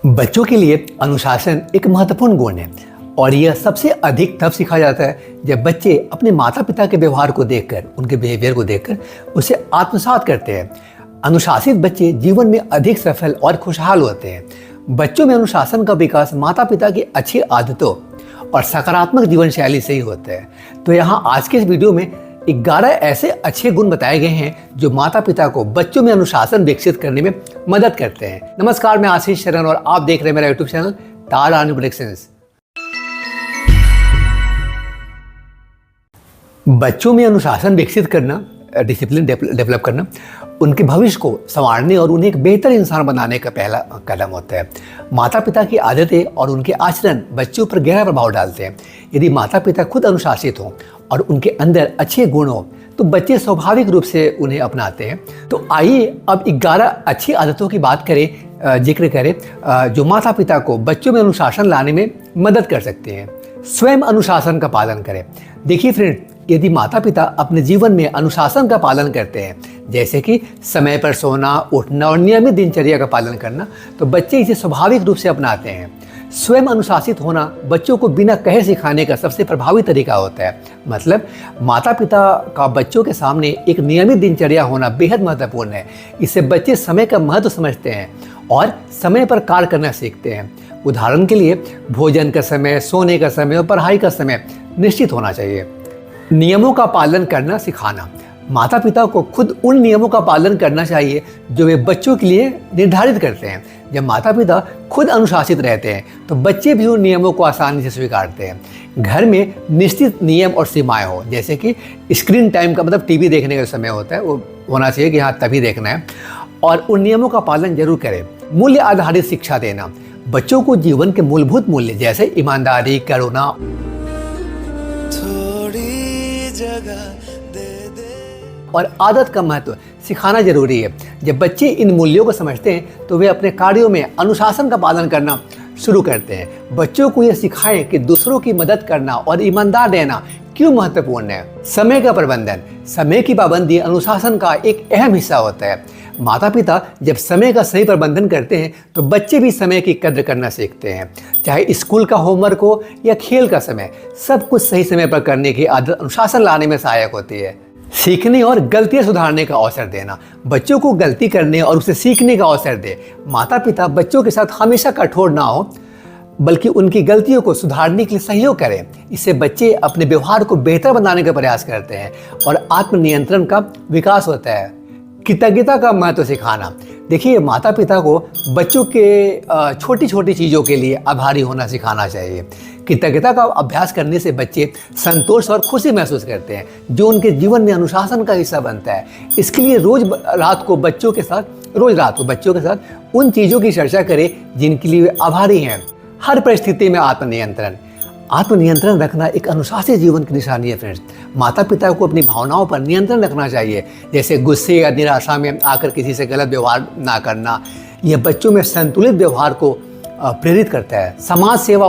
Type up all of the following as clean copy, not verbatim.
बच्चों के लिए अनुशासन एक महत्वपूर्ण गुण है और यह सबसे अधिक तब सीखा जाता है जब बच्चे अपने माता पिता के व्यवहार को देखकर, उनके बिहेवियर को देखकर उसे आत्मसात करते हैं। अनुशासित बच्चे जीवन में अधिक सफल और खुशहाल होते हैं। बच्चों में अनुशासन का विकास माता पिता की अच्छी आदतों और सकारात्मक जीवन शैली से ही होता है। तो यहाँ आज के इस वीडियो में 11 ऐसे अच्छे गुण बताए गए हैं जो माता पिता को बच्चों में अनुशासन विकसित करने में मदद करते हैं। नमस्कार, मैं आशीष शरण और आप देख रहे हैं मेरा यूट्यूब चैनल तारा प्रेडिक्शंस। बच्चों में अनुशासन विकसित करना, डिसिप्लिन डेवलप करना उनके भविष्य को संवारने और उन्हें एक बेहतर इंसान बनाने का पहला कदम होता है। माता पिता की आदतें और उनके आचरण बच्चों पर गहरा प्रभाव डालते हैं। यदि माता पिता खुद अनुशासित हों और उनके अंदर अच्छे गुण हो तो बच्चे स्वाभाविक रूप से उन्हें अपनाते हैं। तो आइए अब 11 अच्छी आदतों की बात करें, जिक्र करें जो माता पिता को बच्चों में अनुशासन लाने में मदद कर सकते हैं। स्वयं अनुशासन का पालन करें। देखिए फ्रेंड, यदि माता पिता अपने जीवन में अनुशासन का पालन करते हैं, जैसे कि समय पर सोना, उठना और नियमित दिनचर्या का पालन करना, तो बच्चे इसे स्वाभाविक रूप से अपनाते हैं। स्वयं अनुशासित होना बच्चों को बिना कहे सिखाने का सबसे प्रभावी तरीका होता है। मतलब माता पिता का बच्चों के सामने एक नियमित दिनचर्या होना बेहद महत्वपूर्ण है। इससे बच्चे समय का महत्व समझते हैं और समय पर कार्य करना सीखते हैं। उदाहरण के लिए भोजन का समय, सोने का समय और पढ़ाई का समय निश्चित होना चाहिए। नियमों का पालन करना सिखाना। माता पिता को खुद उन नियमों का पालन करना चाहिए जो वे बच्चों के लिए निर्धारित करते हैं। जब माता पिता खुद अनुशासित रहते हैं तो बच्चे भी उन नियमों को आसानी से स्वीकारते हैं। घर में निश्चित नियम और सीमाएं हो, जैसे कि स्क्रीन टाइम का मतलब टीवी देखने का समय होता है वो होना चाहिए कि हाँ तभी देखना है, और उन नियमों का पालन जरूर करें। मूल्य आधारित शिक्षा देना। बच्चों को जीवन के मूलभूत मूल्य जैसे ईमानदारी, करुणा और आदत का महत्व सिखाना जरूरी है। जब बच्चे इन मूल्यों को समझते हैं तो वे अपने कार्यों में अनुशासन का पालन करना शुरू करते हैं। बच्चों को यह सिखाएं कि दूसरों की मदद करना और ईमानदार रहना क्यों महत्वपूर्ण है। समय का प्रबंधन। समय की पाबंदी अनुशासन का एक अहम हिस्सा होता है। माता पिता जब समय का सही प्रबंधन करते हैं तो बच्चे भी समय की कद्र करना सीखते हैं। चाहे स्कूल का होमवर्क हो या खेल का समय, सब कुछ सही समय पर करने की आदत अनुशासन लाने में सहायक होती है। सीखने और गलतियां सुधारने का अवसर देना। बच्चों को गलती करने और उसे सीखने का अवसर दे। माता पिता बच्चों के साथ हमेशा कठोर ना हो बल्कि उनकी गलतियों को सुधारने के लिए सहयोग करें। इससे बच्चे अपने व्यवहार को बेहतर बनाने का प्रयास करते हैं और आत्मनियंत्रण का विकास होता है। कृतज्ञता का महत्व सिखाना। देखिए, माता पिता को बच्चों के छोटी छोटी चीज़ों के लिए आभारी होना सिखाना चाहिए। कृतज्ञता का अभ्यास करने से बच्चे संतोष और खुशी महसूस करते हैं, जो उनके जीवन में अनुशासन का हिस्सा बनता है। इसके लिए रोज रात को बच्चों के साथ उन चीज़ों की चर्चा करें जिनके लिए वे आभारी हैं। हर परिस्थिति में आत्मनियंत्रण रखना एक अनुशासित जीवन की निशानी है फ्रेंड्स। माता पिता को अपनी भावनाओं पर नियंत्रण रखना चाहिए, जैसे गुस्से या निराशा में आकर किसी से गलत व्यवहार ना करना। यह बच्चों में संतुलित व्यवहार को प्रेरित करता है। समाज सेवा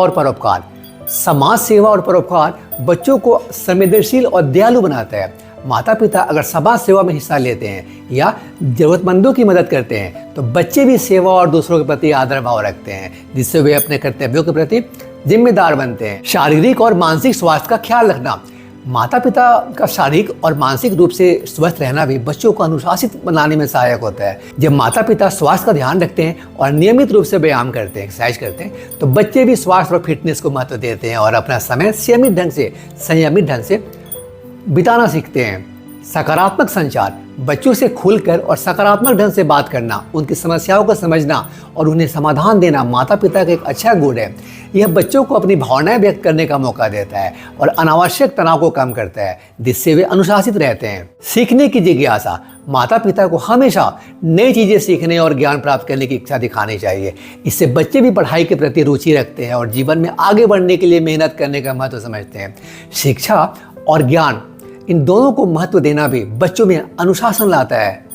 और परोपकार बच्चों को संवेदनशील और दयालु बनाता है। माता पिता अगर समाज सेवा में हिस्सा लेते हैं या जरूरतमंदों की मदद करते हैं तो बच्चे भी सेवा और दूसरों के प्रति आदर भाव रखते हैं, जिससे वे अपने कर्तव्यों के प्रति जिम्मेदार बनते हैं। शारीरिक और मानसिक स्वास्थ्य का ख्याल रखना। माता पिता का शारीरिक और मानसिक रूप से स्वस्थ रहना भी बच्चों को अनुशासित बनाने में सहायक होता है। जब माता पिता स्वास्थ्य का ध्यान रखते हैं और नियमित रूप से व्यायाम करते हैं, एक्सरसाइज करते हैं, तो बच्चे भी स्वास्थ्य और फिटनेस को महत्व देते हैं और अपना समय संयमित ढंग से बिताना सीखते हैं। सकारात्मक संचार। बच्चों से खुलकर और सकारात्मक ढंग से बात करना, उनकी समस्याओं को समझना और उन्हें समाधान देना माता पिता का एक अच्छा गुण है। यह बच्चों को अपनी भावनाएं व्यक्त करने का मौका देता है और अनावश्यक तनाव को कम करता है, जिससे वे अनुशासित रहते हैं। सीखने की जिज्ञासा। माता पिता को हमेशा नई चीज़ें सीखने और ज्ञान प्राप्त करने की इच्छा दिखानी चाहिए। इससे बच्चे भी पढ़ाई के प्रति रुचि रखते हैं और जीवन में आगे बढ़ने के लिए मेहनत करने का महत्व समझते हैं। शिक्षा और ज्ञान, इन दोनों को महत्व देना भी बच्चों में अनुशासन लाता है।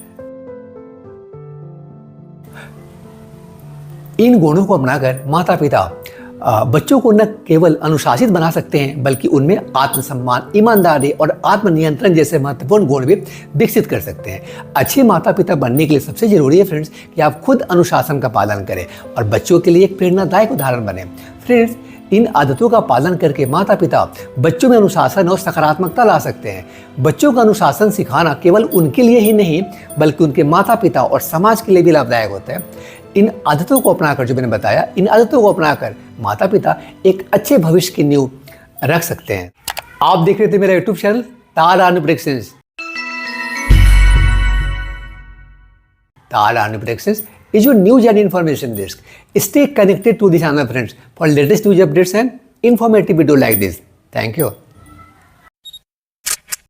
इन गुणों को अपनाकर माता पिता बच्चों को न केवल अनुशासित बना सकते हैं बल्कि उनमें आत्मसम्मान, ईमानदारी और आत्मनियंत्रण जैसे महत्वपूर्ण गुण भी विकसित कर सकते हैं। अच्छे माता पिता बनने के लिए सबसे जरूरी है फ्रेंड्स कि आप खुद अनुशासन का पालन करें और बच्चों के लिए एक प्रेरणादायक उदाहरण बने। फ्रेंड्स, इन आदतों का पालन करके माता पिता बच्चों में अनुशासन और सकारात्मकता ला सकते हैं। बच्चों का अनुशासन सिखाना केवल उनके लिए ही नहीं बल्कि उनके माता पिता और समाज के लिए भी लाभदायक होता है। इन आदतों को अपनाकर, जो मैंने बताया, इन आदतों को अपनाकर माता पिता एक अच्छे भविष्य की नींव रख सकते हैं। आप देख रहे थे मेरा YouTube channel Tara predictions. Tara predictions is your news and information desk. Stay connected to the channel friends for latest news updates and informative video like this. Thank you.